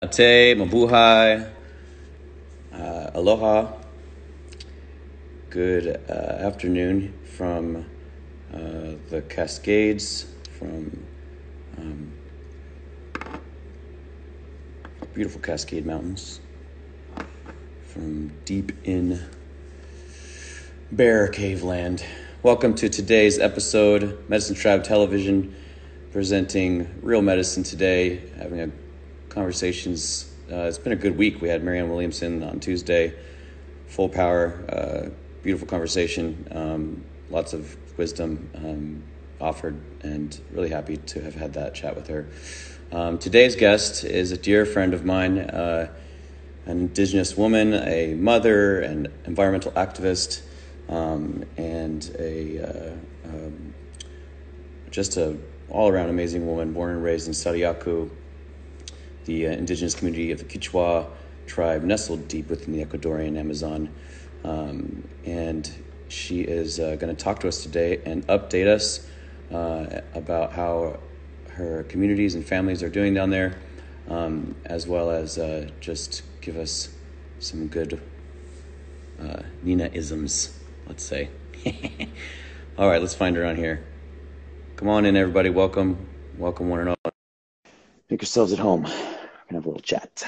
Ate, mabuhay, aloha. Good afternoon from the Cascades, from beautiful Cascade Mountains, from deep in Bear Cave Land. Welcome to today's episode, Medicine Tribe Television, presenting real medicine today, having a conversations. It's been a good week. We had Marianne Williamson on Tuesday, full power, beautiful conversation, lots of wisdom offered, and really happy to have had that chat with her. Today's guest is a dear friend of mine, an Indigenous woman, a mother, an environmental activist, and just a all-around amazing woman, born and raised in Sariaku, the indigenous community of the Quechua tribe, nestled deep within the Ecuadorian Amazon. And she is going to talk to us today and update us about how her communities and families are doing down there, as well as just give us some good Nina-isms, let's say. All right, let's find her on here. Come on in, everybody. Welcome one and all. Make yourselves at home. We're gonna have a little chat.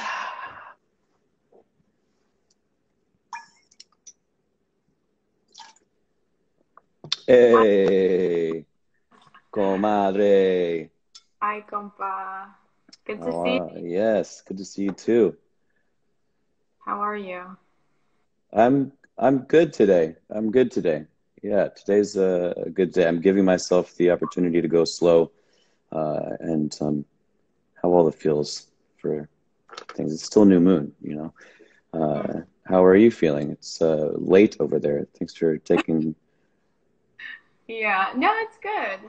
Hey, comadre. Hi, compa. Good to see you. Yes, good to see you too. How are you? I'm good today. Yeah, today's a good day. I'm giving myself the opportunity to go slow, and how well it feels for things. It's still new moon, you know. How are you feeling? It's late over there. Thanks for taking. Yeah, no, it's good.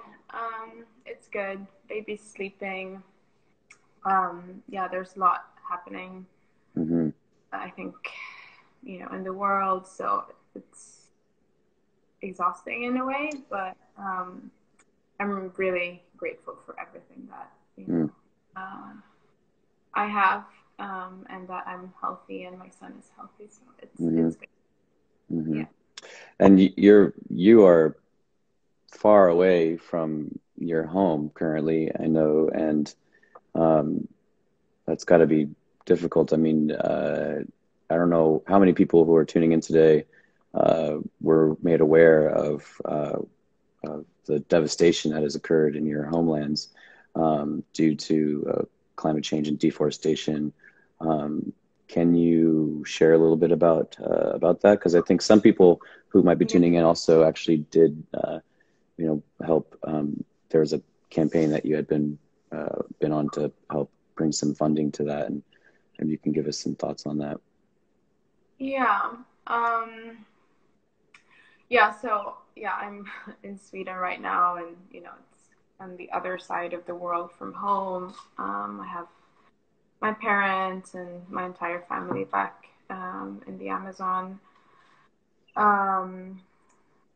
It's good. Baby's sleeping. Yeah, there's a lot happening, Mm-hmm. I think, in the world, so it's exhausting in a way, but I'm really grateful for everything that, I have, and that I'm healthy and my son is healthy, so it's good. Mm-hmm. Yeah. And you are far away from your home currently, I know, and that's got to be difficult. I mean, I don't know how many people who are tuning in today were made aware of the devastation that has occurred in your homelands due to climate change and deforestation. Can you share a little bit about that? Because I think some people who might be tuning in also actually did, help. There was a campaign that you had been on to help bring some funding to that, and maybe you can give us some thoughts on that. Yeah. Yeah, so yeah, I'm in Sweden right now, and it's on the other side of the world from home. I have my parents and my entire family back in the Amazon. Um,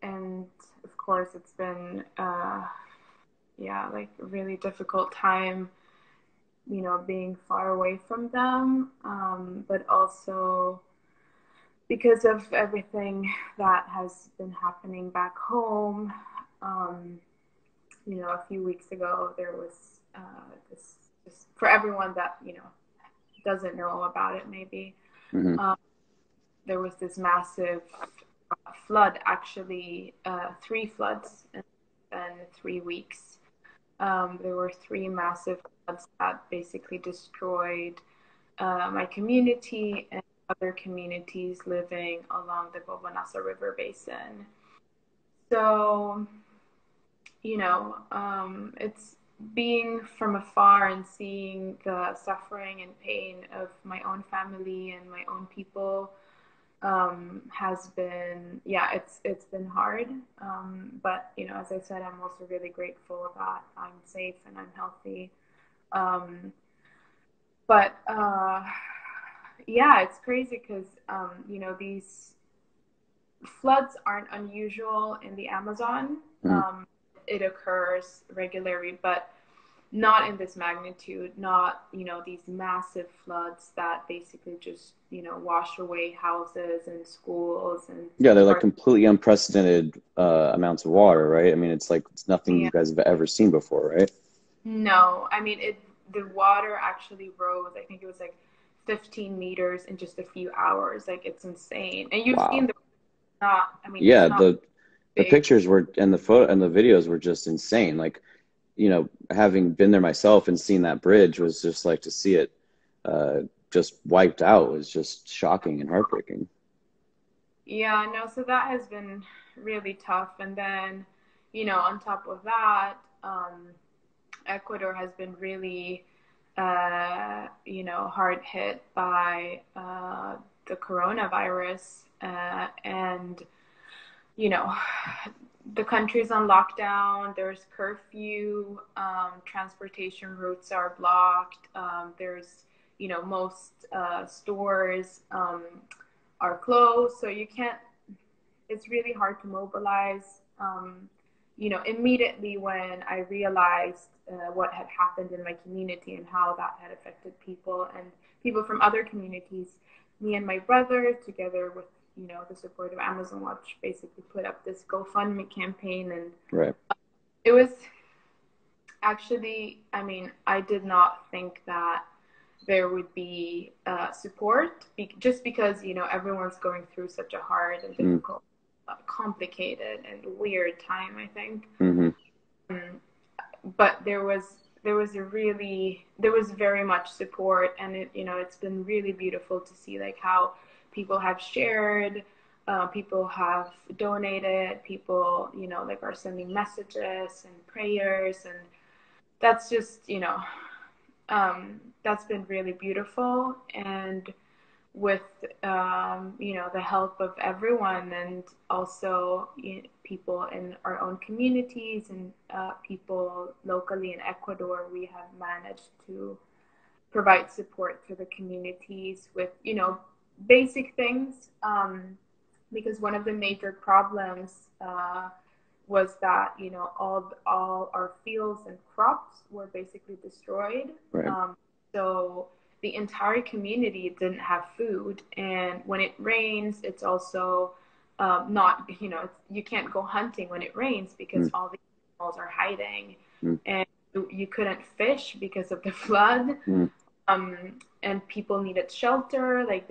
and of course, it's been yeah, like a really difficult time, being far away from them, but also because of everything that has been happening back home. Um, a few weeks ago, there was this, just for everyone that, doesn't know about it, maybe, Mm-hmm. there was this massive flood, actually, three floods in 3 weeks. There were three massive floods that basically destroyed my community and other communities living along the Bobonasa River Basin. So, it's being from afar and seeing the suffering and pain of my own family and my own people has been, yeah, it's been hard. But as I said, I'm also really grateful that I'm safe and I'm healthy. But yeah, it's crazy because these floods aren't unusual in the Amazon. Mm-hmm. It occurs regularly, but not in this magnitude, not, these massive floods that basically just, wash away houses and schools and Yeah, they're like parts. completely unprecedented amounts of water, right? I mean, it's nothing you Yeah. guys have ever seen before, right? No, I mean, the water actually rose. I think it was like 15 meters in just a few hours. Like, it's insane. And you've seen Wow. the, not, I mean, it's Yeah, not the big. pictures were and the photo and the videos were just insane. Like, having been there myself and seen that bridge was just like to see it uh, just wiped out was just shocking and heartbreaking. Yeah, no, so that has been really tough. And then, on top of that, Ecuador has been really, hard hit by the coronavirus. And, you know, the country's on lockdown, there's curfew, transportation routes are blocked, there's, most stores are closed, so you can't, it's really hard to mobilize. Immediately when I realized what had happened in my community and how that had affected people and people from other communities, me and my brother, together with the support of Amazon Watch, basically put up this GoFundMe campaign, and Right. it was actually, I mean, I did not think that there would be support, just because everyone's going through such a hard and Mm. difficult, complicated and weird time, I think. Mm-hmm. But there was very much support, and it's been really beautiful to see like how people have shared, people have donated, people like are sending messages and prayers, and that's just that's been really beautiful. And with the help of everyone, and also people in our own communities, and people locally in Ecuador, we have managed to provide support to the communities with basic things, because one of the major problems was that all our fields and crops were basically destroyed. Right. So the entire community didn't have food, and when it rains, it's also not, you can't go hunting when it rains because Mm. all the animals are hiding, Mm. and you couldn't fish because of the flood. Mm. And people needed shelter. Like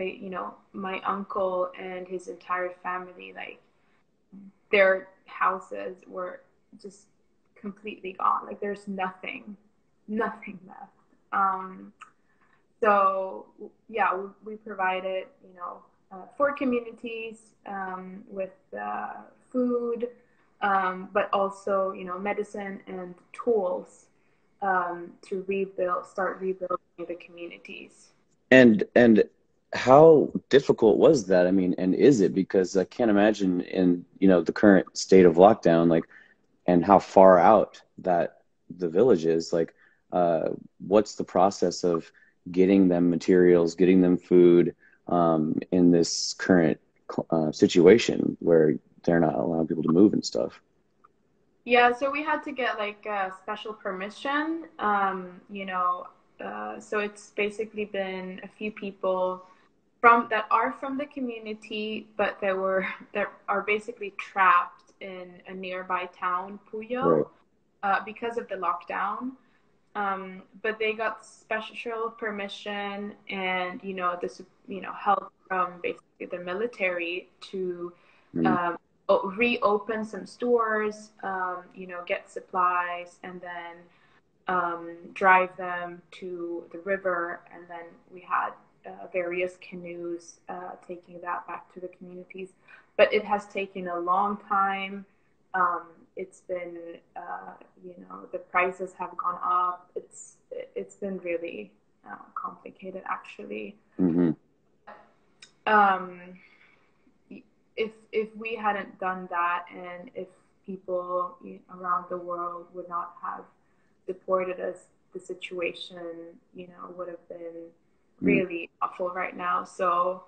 my uncle and his entire family, like their houses were just completely gone. Like there's nothing left. So yeah, we provided, for communities, with food, but also, medicine and tools, to start rebuilding the communities. And how difficult was that? I mean, and is it? Because I can't imagine in, the current state of lockdown, like, and how far out that the village is, like, what's the process of getting them materials, getting them food, in this current situation where they're not allowing people to move and stuff? Yeah, so we had to get like special permission. So it's basically been a few people from the community, but that are basically trapped in a nearby town, Right. Puyo, because of the lockdown. But they got special permission, and this help from basically the military to Mm. um, reopen some stores, get supplies, and then drive them to the river. And then we had various canoes taking that back to the communities. But it has taken a long time. Um, it's been, the prices have gone up. It's been really complicated, actually. Mm-hmm. Um, if we hadn't done that, and if people around the world would not have supported us, the situation would have been Mm. really awful right now. So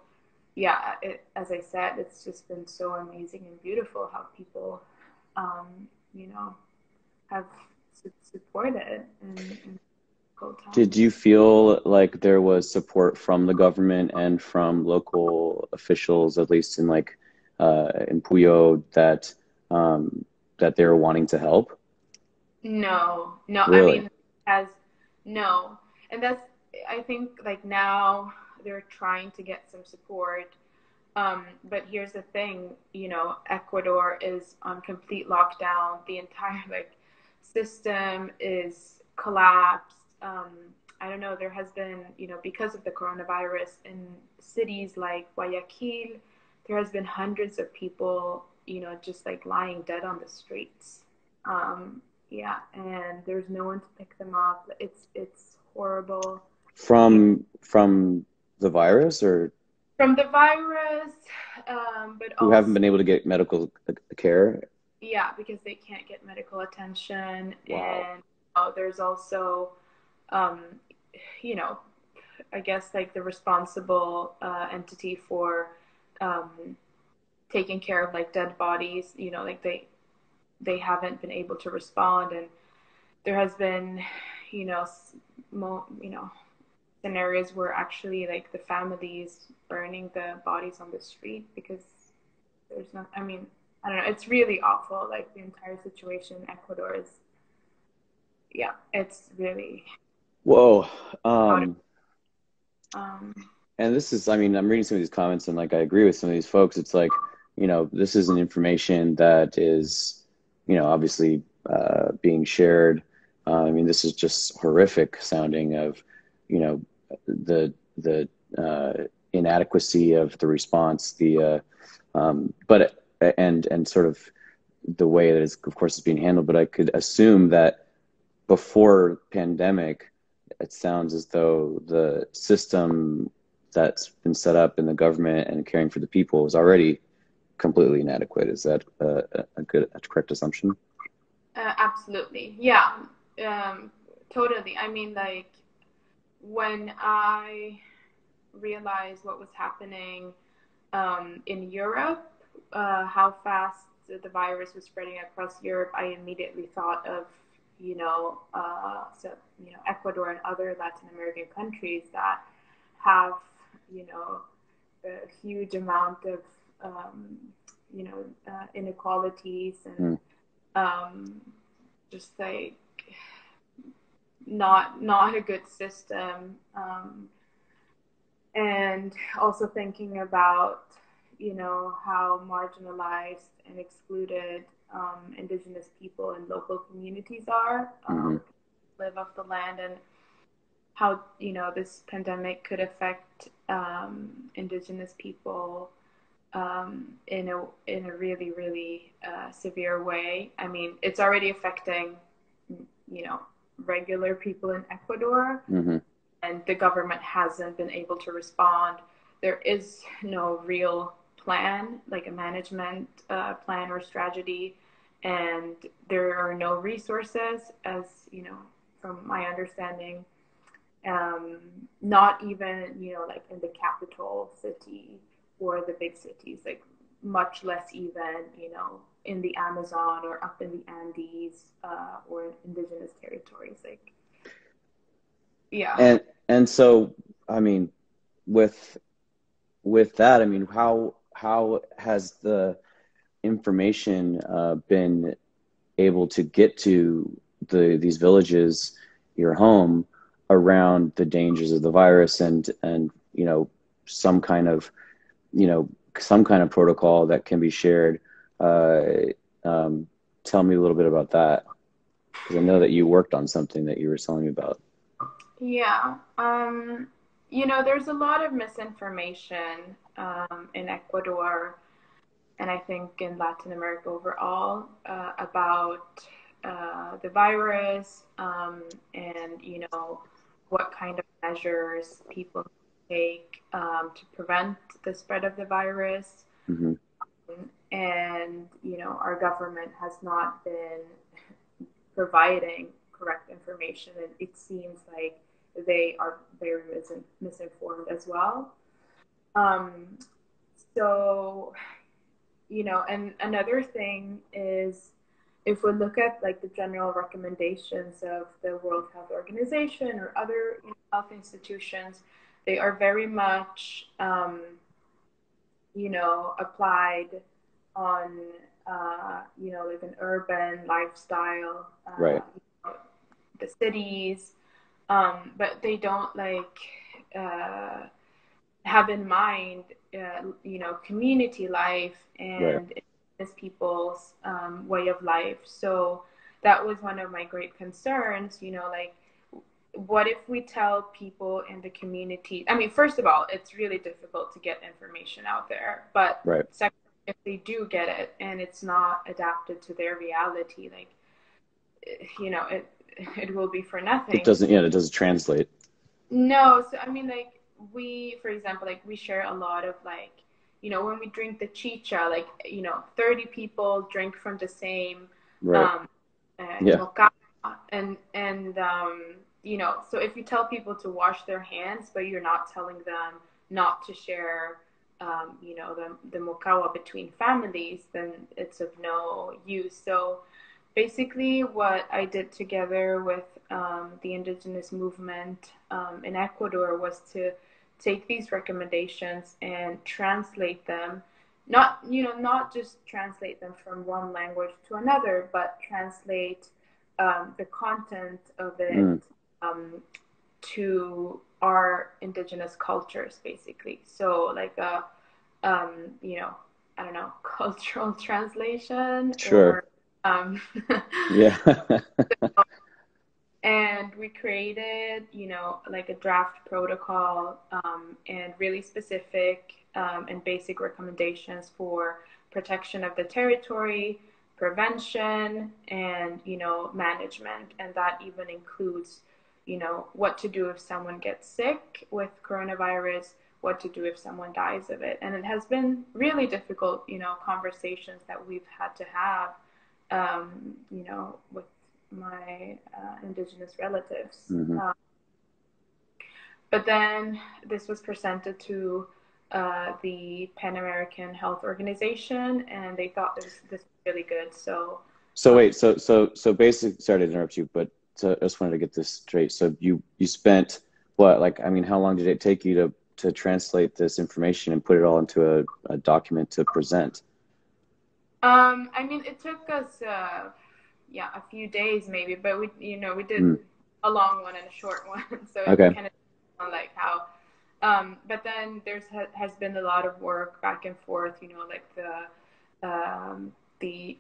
yeah, as I said, it's just been so amazing and beautiful how people um, you know have supported in difficult Did times. you feel like there was support from the government and from local officials, at least in like in Puyo, that they were wanting to help? No, no, I Really? mean, as no. And that's, I think, like now they're trying to get some support. But here's the thing, Ecuador is on complete lockdown. The entire like system is collapsed. I don't know, there has been, because of the coronavirus in cities like Guayaquil, there has been hundreds of people, just like lying dead on the streets. Um, yeah, and there's no one to pick them up. It's horrible. Yeah, From the virus, or from the virus, but who haven't also been able to get medical care? yeah, because they can't get medical attention, Wow. and there's also um, you know, I guess like the responsible entity for um, taking care of like dead bodies, like they haven't been able to respond, and there has been, you know, scenarios where actually like the families burning the bodies on the street because there's no, I mean, I don't know, it's really awful. Like the entire situation in Ecuador is, yeah, it's really Whoa. out of, Um, um, and this is, I mean, I'm reading some of these comments and like I agree with some of these folks. It's like, this is an information that is, obviously being shared. I mean, this is just horrific sounding of, you know, the inadequacy of the response, but and sort of the way that it's, of course, is being handled. But I could assume that before pandemic, it sounds as though the system that's been set up in the government and caring for the people is already completely inadequate. Is that a correct assumption? absolutely, yeah, totally. I mean, like when I realized what was happening in Europe, how fast the virus was spreading across Europe, I immediately thought of, Ecuador and other Latin American countries that have, a huge amount of, inequalities and Mm. um, just like not a good system. And also thinking about how marginalized and excluded indigenous people and local communities are, Hmm. live off the land, and how this pandemic could affect indigenous people in a really really severe way. I mean, it's already affecting you know regular people in Ecuador, Hmm. and the government hasn't been able to respond. There is no real plan, like a management plan or strategy, and there are no resources, as from my understanding. Um, Not even like in the capital city or the big cities, like much less even in the Amazon or up in the Andes or in indigenous territories. Like, yeah. And so, I mean, with that, I mean, how has the information been able to get to these villages, your home, around the dangers of the virus and some kind of some kind of protocol that can be shared? Uh, um, Tell me a little bit about that, because I know that you worked on something that you were telling me about. Yeah. There's a lot of misinformation in Ecuador, and I think in Latin America overall, about the virus, and what kind of measures people take to prevent the spread of the virus. Hmm. And our government has not been providing correct information, and it seems like they are very misinformed as well. Um, so, and another thing is if we look at like the general recommendations of the World Health Organization or other health institutions, they are very much, applied on, like an urban lifestyle, Right. The cities, but they don't like have in mind, community life Right. and indigenous people's way of life. So that was one of my great concerns, like, what if we tell people in the community? I mean, first of all, it's really difficult to get information out there, but Right. second, if they do get it and it's not adapted to their reality, like, it will be for nothing. It doesn't translate. No, so I mean, like, for example, like, we share a lot of, like, when we drink the chicha, like, 30 people drink from the same Right. Yeah. mocha, and so if you tell people to wash their hands, but you're not telling them not to share, the mokawa between families, then it's of no use. So basically, what I did together with the indigenous movement in Ecuador was to take these recommendations and translate them. Not just translate them from one language to another, but translate the content of it to our indigenous cultures, basically. So like I don't know, cultural translation. Sure. Or Yeah. and we created, like a draft protocol, and really specific and basic recommendations for protection of the territory, prevention, and, management. And that even includes, what to do if someone gets sick with coronavirus, what to do if someone dies of it. And it has been really difficult, conversations that we've had to have, with my indigenous relatives. Mm-hmm. But then this was presented to the Pan American Health Organization, and they thought this was really good. So wait, so basically, sorry to interrupt you, but I just wanted to get this straight. So you spent what, like, I mean, how long did it take you to translate this information and put it all into a document to present? I mean, it took us a few days maybe, but we did a long one and a short one. So it Okay. kind of on like how, but then has been a lot of work back and forth, like the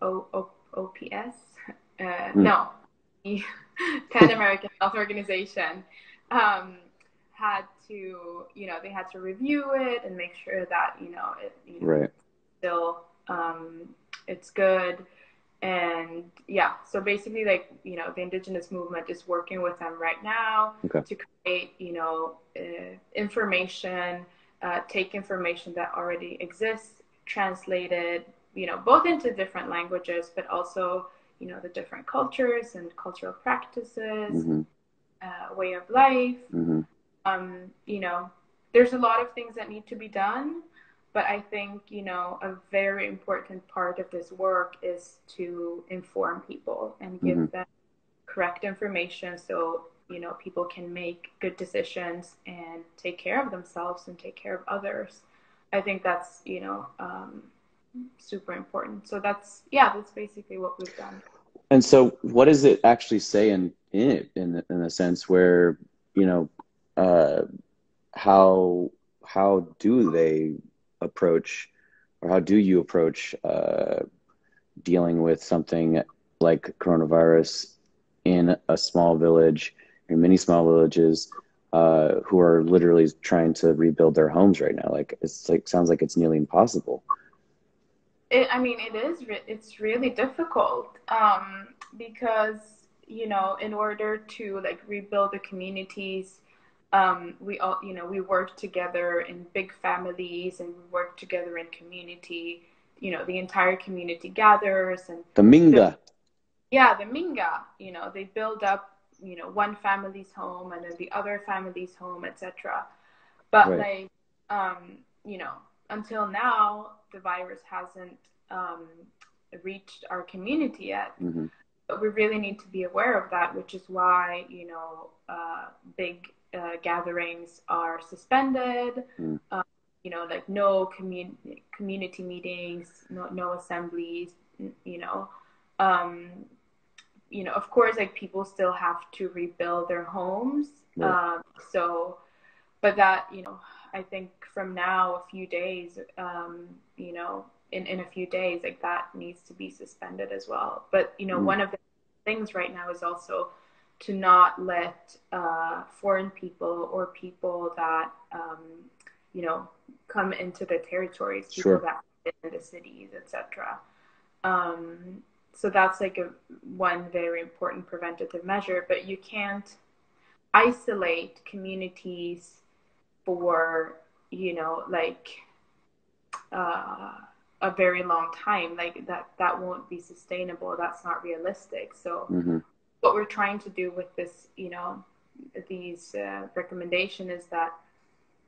OPS, no, the Pan American Health Organization had to, they had to review it and make sure that, Right. still it's good. And yeah, so basically, like, the indigenous movement is working with them right now to create, information, take information that already exists, translate it, both into different languages, but also, the different cultures and cultural practices, way of life. There's a lot of things that need to be done. But I think, a very important part of this work is to inform people and give them correct information so, people can make good decisions and take care of themselves and take care of others. I think that's, super important. So that's basically what we've done. And so what does it actually say in it, in a sense where, how do they approach, or how do you approach dealing with something like coronavirus in a small village, in many small villages, who are literally trying to rebuild their homes right now? Like, sounds like it's nearly impossible. It's really difficult, because, in order to like rebuild the communities, we work together in big families, and we work together in community. The entire community gathers, and the Minga. The Minga. They build up, one family's home and then the other family's home, etc. But like, until now, the virus hasn't reached our community yet. Mm-hmm. But we really need to be aware of that, which is why, big gatherings are suspended. Mm. Like no community meetings, no assemblies, of course, like people still have to rebuild their homes. Right. But that, I think from now, a few days, in a few days, like that needs to be suspended as well. But, one of the things right now is also to not let foreign people or people that, come into the territories, people Sure. that live in the cities, etc. So that's like one very important preventative measure, but you can't isolate communities for, a very long time. Like that won't be sustainable. That's not realistic. So Mm-hmm. what we're trying to do with this, these recommendation is that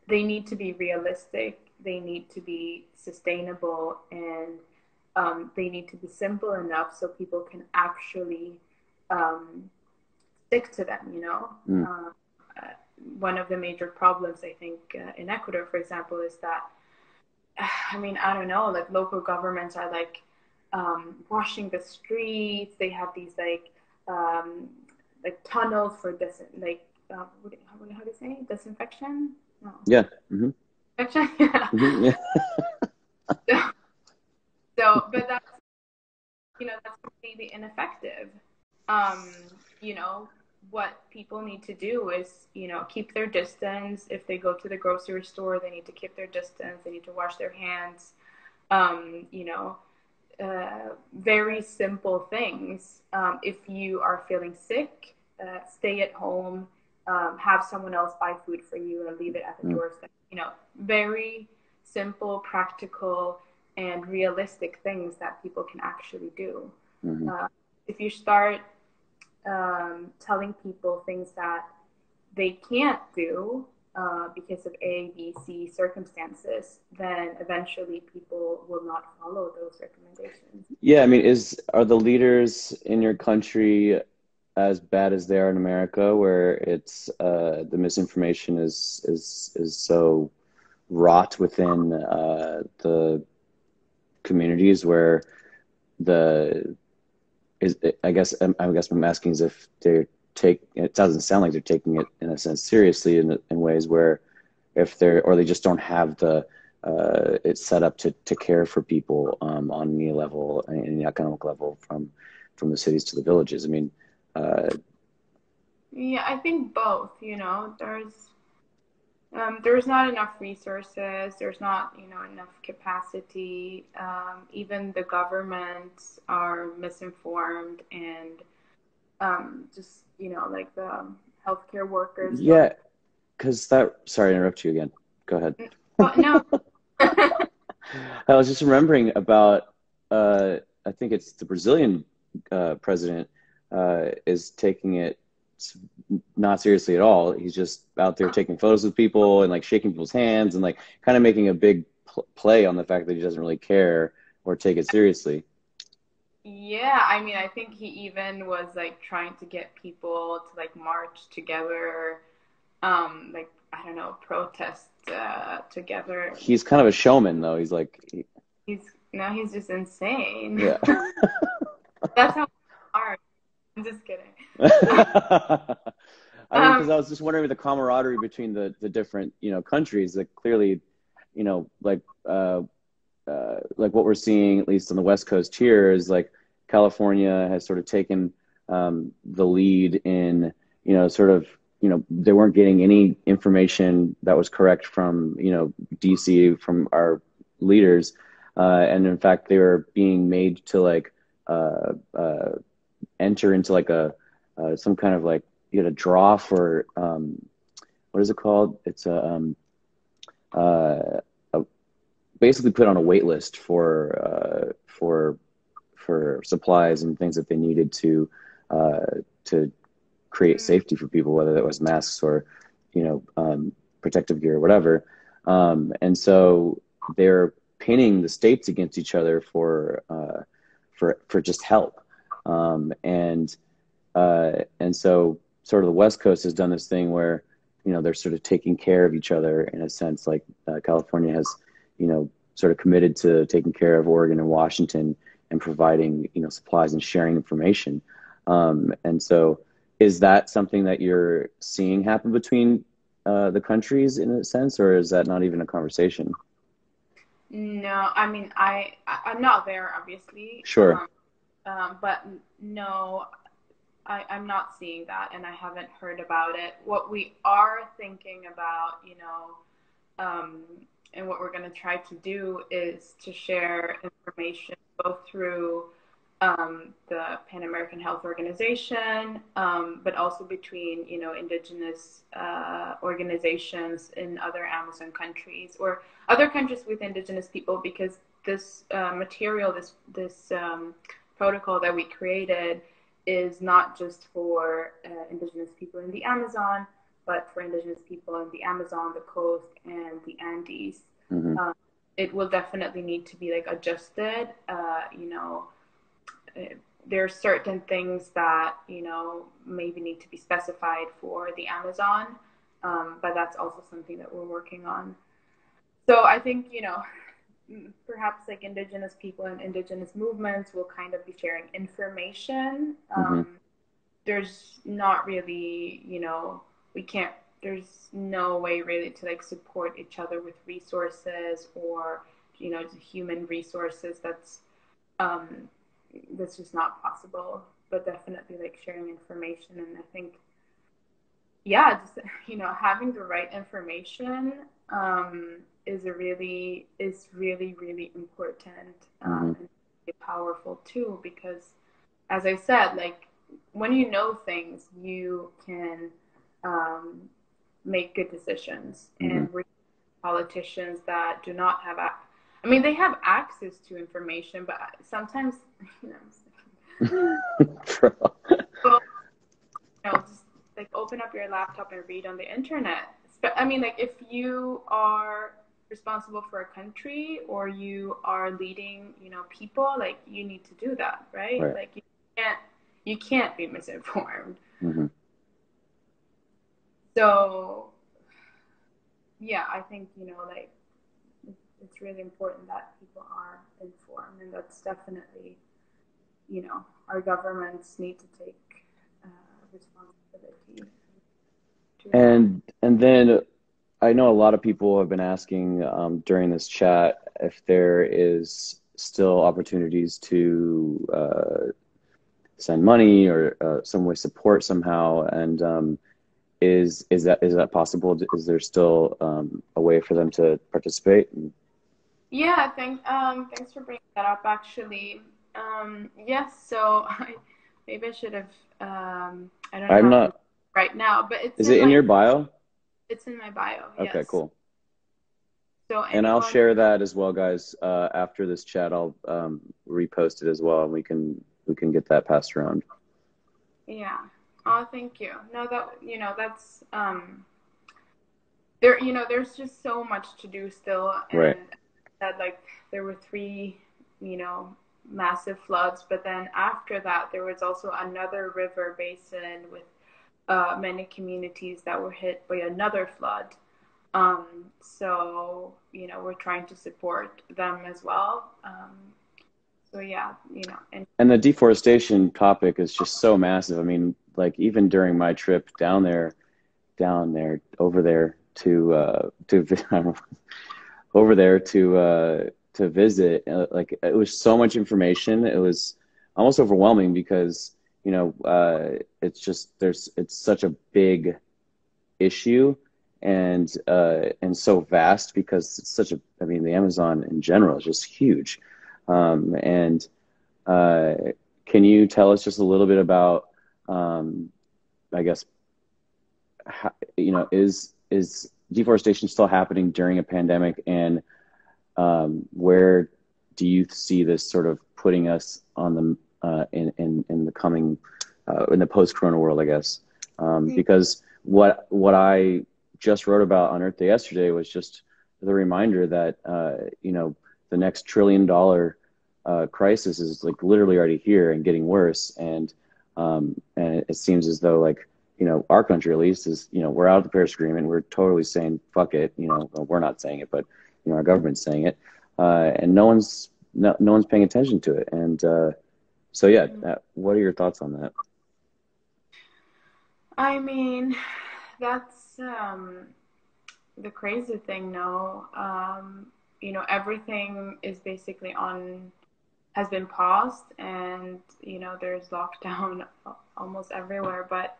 they need to be realistic, they need to be sustainable, and they need to be simple enough so people can actually stick to them, one of the major problems, I think, in Ecuador, for example, is that, I don't know, like local governments are like washing the streets. They have these like tunnels for this, like, how do you say? Disinfection? No. Yeah. Mm-hmm. Disinfection? Yeah. Mm-hmm. Yeah. But that's completely ineffective. What people need to do is, keep their distance. If they go to the grocery store, they need to keep their distance. They need to wash their hands. Very simple things. If you are feeling sick, stay at home, have someone else buy food for you and leave it at the doorstep. Very simple, practical, and realistic things that people can actually do. Mm-hmm. If you start telling people things that they can't do because of A, B, C circumstances, then eventually people will not follow those recommendations. Yeah, I mean, are the leaders in your country as bad as they are in America, where it's the misinformation is so wrought within the communities where I guess I'm asking is if it doesn't sound like they're taking it in a sense seriously in ways where or they just don't have it's set up to care for people on any level, any economic level, from the cities to the villages. I mean, yeah, I think both. There's not enough resources. There's not, enough capacity. Even the governments are misinformed, and just, like the healthcare workers. Yeah, because sorry to interrupt you again. Go ahead. Oh, no. I was just remembering about, I think it's the Brazilian president is taking it not seriously at all. He's just out there taking photos with people and like shaking people's hands and like kind of making a big play on the fact that he doesn't really care or take it seriously. Yeah, I think he even was like trying to get people to like march together, like, I don't know, protest together. He's kind of a showman, though. He's like he's just insane. Yeah. That's how hard. I'm just kidding. I mean, because I was just wondering the camaraderie between the different countries. Like clearly, like what we're seeing at least on the West Coast here is like California has sort of taken the lead in sort of they weren't getting any information that was correct from DC, from our leaders, and in fact they were being made to like enter into like some kind of like draw for what is it called? It's basically put on a wait list for supplies and things that they needed to create safety for people, whether that was masks or protective gear or whatever. And so they're pitting the states against each other for for just help. And so sort of the West Coast has done this thing where, you know, they're sort of taking care of each other in a sense. Like California has, you know, sort of committed to taking care of Oregon and Washington and providing, you know, supplies and sharing information. And so is that something that you're seeing happen between the countries in a sense, or is that not even a conversation? No, I mean, I'm not there, obviously. Sure. But no, I'm not seeing that, and I haven't heard about it. What we are thinking about, you know, and what we're going to try to do is to share information both through the Pan American Health Organization, but also between, you know, indigenous organizations in other Amazon countries or other countries with indigenous people, because this material, this protocol that we created is not just for indigenous people in the Amazon, but for indigenous people in the Amazon, the coast, and the Andes. Mm-hmm. It will definitely need to be like adjusted. You know, there are certain things that, you know, maybe need to be specified for the Amazon, but that's also something that we're working on. So I think, you know, perhaps like indigenous people and indigenous movements will kind of be sharing information. There's not really, you know, there's no way really to like support each other with resources or, you know, human resources. That's just not possible, but definitely like sharing information. And I think, yeah, just, you know, having the right information is really, really important, and powerful too, because as I said, like when you know things, you can make good decisions. And we're politicians that do not have, I mean, they have access to information, but sometimes, you know, so, you know, just like open up your laptop and read on the internet. I mean, like if you are responsible for a country or you are leading, you know, people, like you need to do that, right? Like you can't be misinformed. So yeah, I think, you know, like it's really important that people are informed, and that's definitely, you know, our governments need to take responsibility. And then I know a lot of people have been asking during this chat if there is still opportunities to send money or some way support somehow. And is that possible? Is there still a way for them to participate? Yeah, thanks for bringing that up, actually. Yes, so maybe I should have, I don't know I'm how not to right now, but Is it in your bio? It's in my bio, Okay, yes. cool. So And I'll share that as well, guys. After this chat, I'll repost it as well, and we can get that passed around. Yeah. Oh, thank you. No, that, you know, that's there, you know, there's just so much to do still, and that, like, there were 3, you know, massive floods, but then after that there was also another river basin with many communities that were hit by another flood. So, you know, we're trying to support them as well. So yeah, you know, and the deforestation topic is just so massive. I mean, like even during my trip over there to visit, like it was so much information. It was almost overwhelming because, you know, it's such a big issue and so vast because it's I mean, the Amazon in general is just huge. And can you tell us just a little bit about, I guess, how, you know, is deforestation still happening during a pandemic, and where do you see this sort of putting us on the in the coming in the post-corona world, I guess? Because what I just wrote about on Earth Day yesterday was just the reminder that you know, the next $1 trillion crisis is like literally already here and getting worse. And it seems as though like, our country at least is, we're out of the Paris Agreement. We're totally saying, fuck it. Well, we're not saying it, but, our government's saying it. And no one's paying attention to it. And so, yeah, what are your thoughts on that? I mean, that's the crazy thing, no. Everything is basically has been paused, and, there's lockdown almost everywhere, but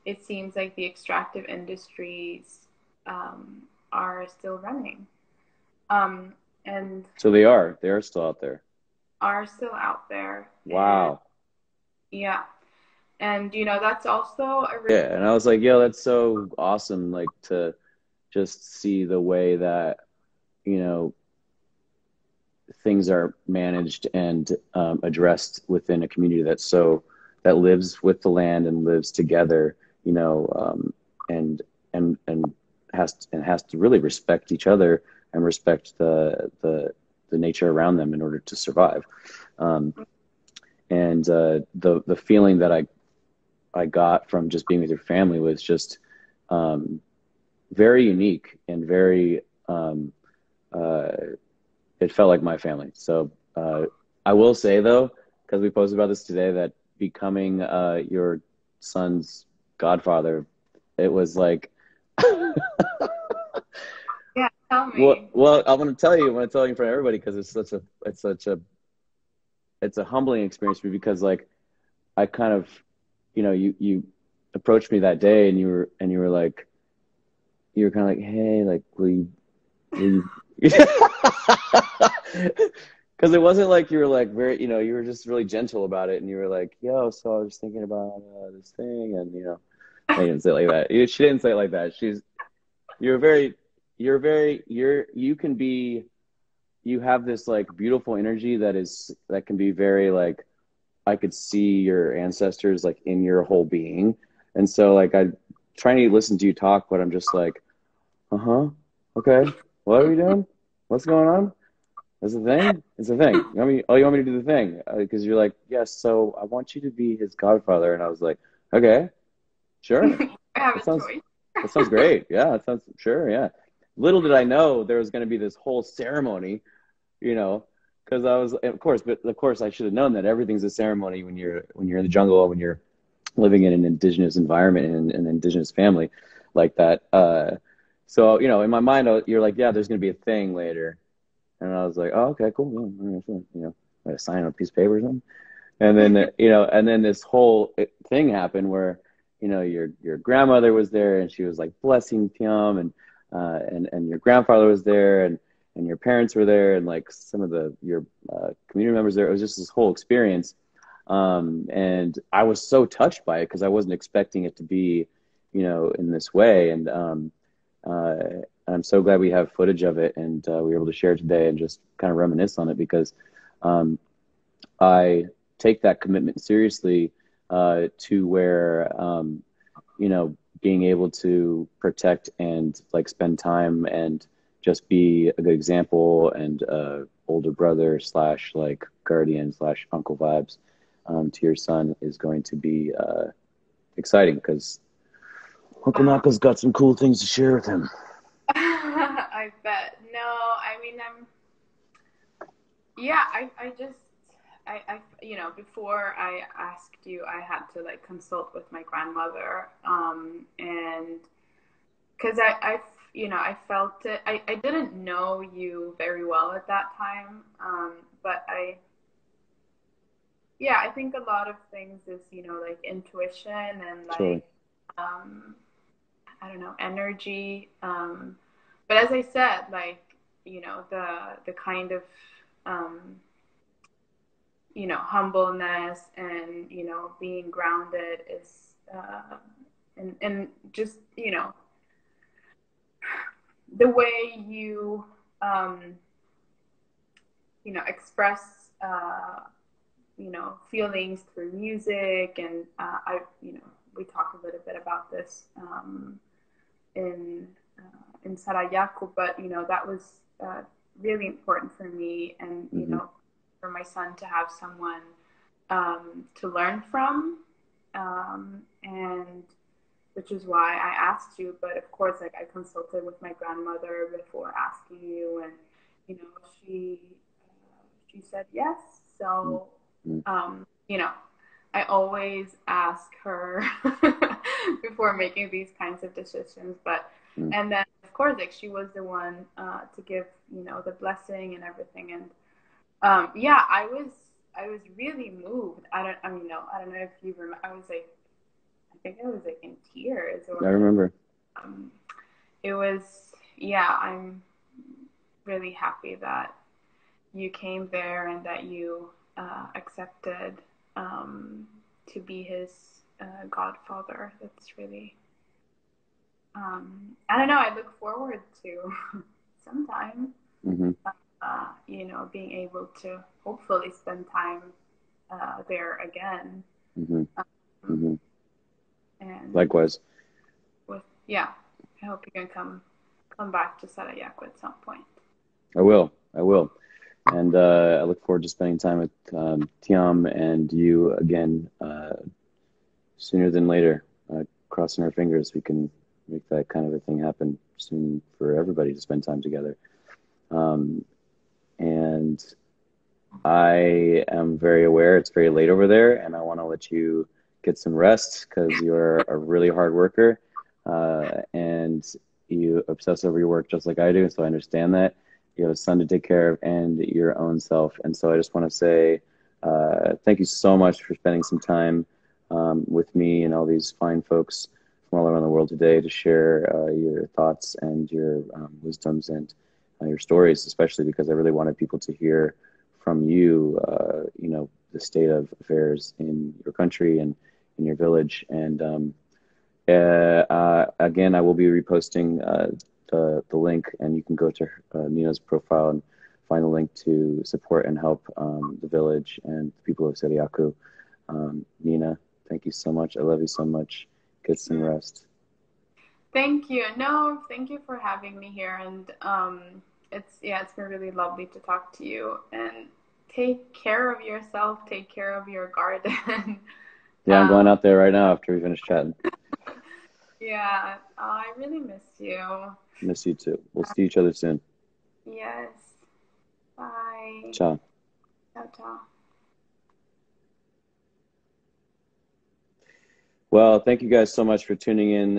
it seems like the extractive industries are still running. And so they are still out there. Are still out there. Wow. And, yeah. And, that's also a really... Yeah, and I was like, yo, that's so awesome, like, to just see the way that, things are managed and addressed within a community that lives with the land and lives together, and has to really respect each other and respect the nature around them in order to survive. And the feeling that I got from just being with your family was just very unique and very it felt like my family. So I will say though, because we posted about this today, that becoming your son's godfather, it was like yeah, tell me. Well, I want to tell you in front of everybody, because it's a humbling experience for me, because like I kind of, you approached me that day and you were like, you were kind of like, hey, like, will you because it wasn't like you were like very, you were just really gentle about it, and you were like, yo, so I was thinking about this thing, and I didn't say it like that. She didn't say it like that. You have this like beautiful energy that can be very like, I could see your ancestors like in your whole being. And so like I'm trying to listen to you talk, but I'm just like, okay, what are we doing? What's going on? That's the thing? It's a thing. You want me to do the thing? Because you're like, yes, so I want you to be his godfather. And I was like, okay, sure. I have a choice. That sounds great. Yeah, that sounds, sure, yeah. Little did I know there was going to be this whole ceremony, because I was, of course, I should have known that everything's a ceremony when you're in the jungle, when you're living in an indigenous environment and an indigenous family like that. So, in my mind, you're like, yeah, there's going to be a thing later. And I was like, oh, okay, cool. I gotta sign on a piece of paper or something. And then, and then this whole thing happened where, your grandmother was there and she was like blessing Tiam, and your grandfather was there, and your parents were there, and like some of your community members there. It was just this whole experience. And I was so touched by it because I wasn't expecting it to be, in this way. And I'm so glad we have footage of it, and we were able to share it today and just kind of reminisce on it, because I take that commitment seriously, to where, being able to protect and like spend time and just be a good example and older brother / like guardian / uncle vibes to your son is going to be exciting, because Uncle Nahko's got some cool things to share with him. I bet. No, I mean, before I asked you, I had to like consult with my grandmother, and because I felt it. I didn't know you very well at that time, but I think a lot of things is, like intuition and like, Totally. I don't know, energy. But as I said, like, the kind of, humbleness and, being grounded is, and just, the way you, express, feelings through music. And, we talked a little bit about this, in Sarayaku, but that was really important for me. And for my son to have someone to learn from, and which is why I asked you. But of course, like I consulted with my grandmother before asking you, and you know, she said yes. So, you know, I always ask her before making these kinds of decisions. But and then of course, like she was the one to give, you know, the blessing and everything. And yeah, I was really moved. I don't know if you remember. I think I was like in tears. Or I remember. It was, yeah. I'm really happy that you came there and that you accepted to be his godfather. That's really, I don't know. I look forward to sometime, you know, being able to hopefully spend time there again. And Likewise. Yeah, I hope you can come back to Sarajevo at some point. I will. And I look forward to spending time with Tiam and you again sooner than later. Crossing our fingers, we can make that kind of a thing happen soon for everybody to spend time together. And I am very aware it's very late over there, and I want to let you get some rest because you're a really hard worker and you obsess over your work just like I do. So I understand that. You have a son to take care of and your own self. And so I just want to say thank you so much for spending some time with me and all these fine folks from all around the world today to share your thoughts and your wisdoms and your stories, especially because I really wanted people to hear from you, you know, the state of affairs in your country and in your village. And again, I will be reposting the link, and you can go to Nina's profile and find the link to support and help the village and the people of Sarajevo. Nina, thank you so much. I love you so much. Get some rest. Thank you. No, thank you for having me here. And it's been really lovely to talk to you. And take care of yourself. Take care of your garden. Yeah, I'm going out there right now after we finish chatting. Yeah, I really miss you. Miss you too. We'll see each other soon. Yes. Bye. Ciao. Ciao, ciao. Well, thank you guys so much for tuning in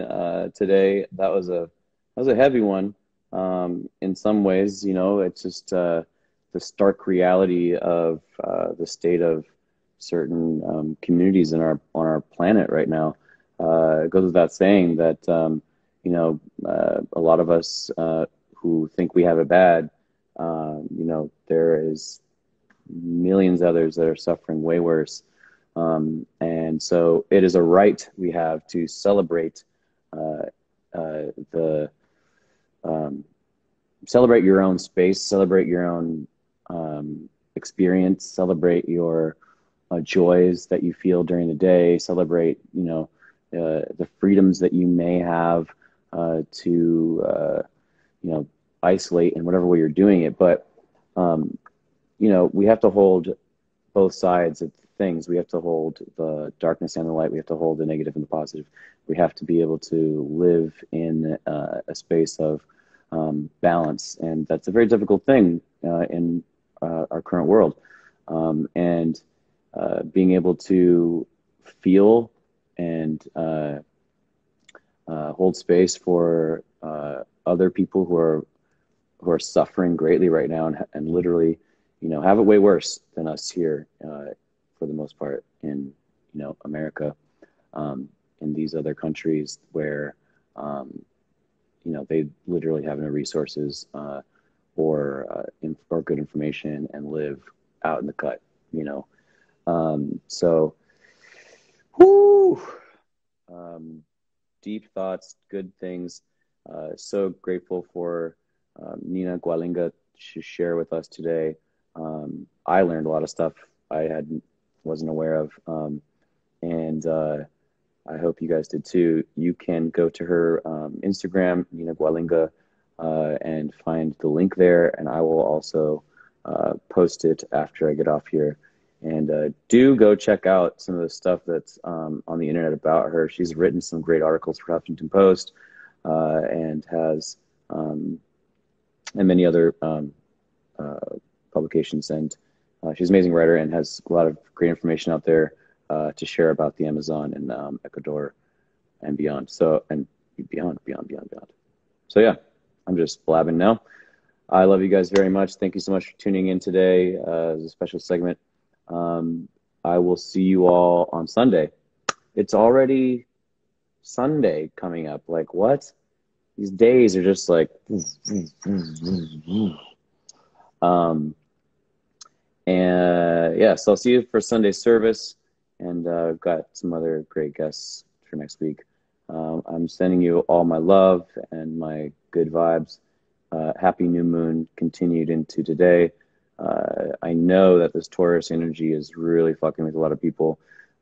today. That was a heavy one. In some ways, you know, it's just the stark reality of the state of certain communities on our planet right now. It goes without saying that you know, a lot of us who think we have it bad, you know, there is millions of others that are suffering way worse. And so it is a right we have to celebrate celebrate your own space, celebrate your own experience, celebrate your joys that you feel during the day, celebrate, you know, the freedoms that you may have to, you know, isolate in whatever way you're doing it. But, you know, we have to hold both sides of things. We have to hold the darkness and the light. We have to hold the negative and the positive. We have to be able to live in a space of balance. And that's a very difficult thing in our current world. And being able to feel and hold space for other people who are suffering greatly right now and literally, you know, have it way worse than us here for the most part in, you know, America, in these other countries where, you know, they literally have no resources or good information and live out in the cut, you know. So, whoo, deep thoughts, good things. So grateful for Nina Gualinga to share with us today. I learned a lot of stuff I wasn't aware of, and I hope you guys did too. You can go to her Instagram, Nina Gualinga, and find the link there, and I will also post it after I get off here. And do go check out some of the stuff that's on the internet about her. She's written some great articles for Huffington Post and has and many other publications. And she's an amazing writer and has a lot of great information out there to share about the Amazon and Ecuador and beyond. So, and beyond. So yeah, I'm just blabbing now. I love you guys very much. Thank you so much for tuning in today as a special segment. I will see you all on Sunday. It's already Sunday coming up. Like, what? These days are just like... And yeah, so I'll see you for Sunday service. And I've got some other great guests for next week. I'm sending you all my love and my good vibes. Happy new moon continued into today. I know that this Taurus energy is really fucking with a lot of people.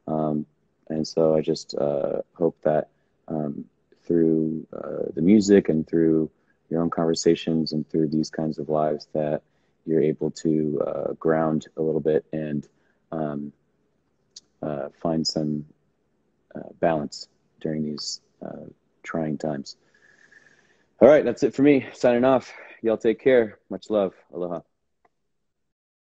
And so I just hope that through the music and through your own conversations and through these kinds of lives that you're able to ground a little bit and find some balance during these trying times. All right, that's it for me. Signing off. Y'all take care. Much love. Aloha.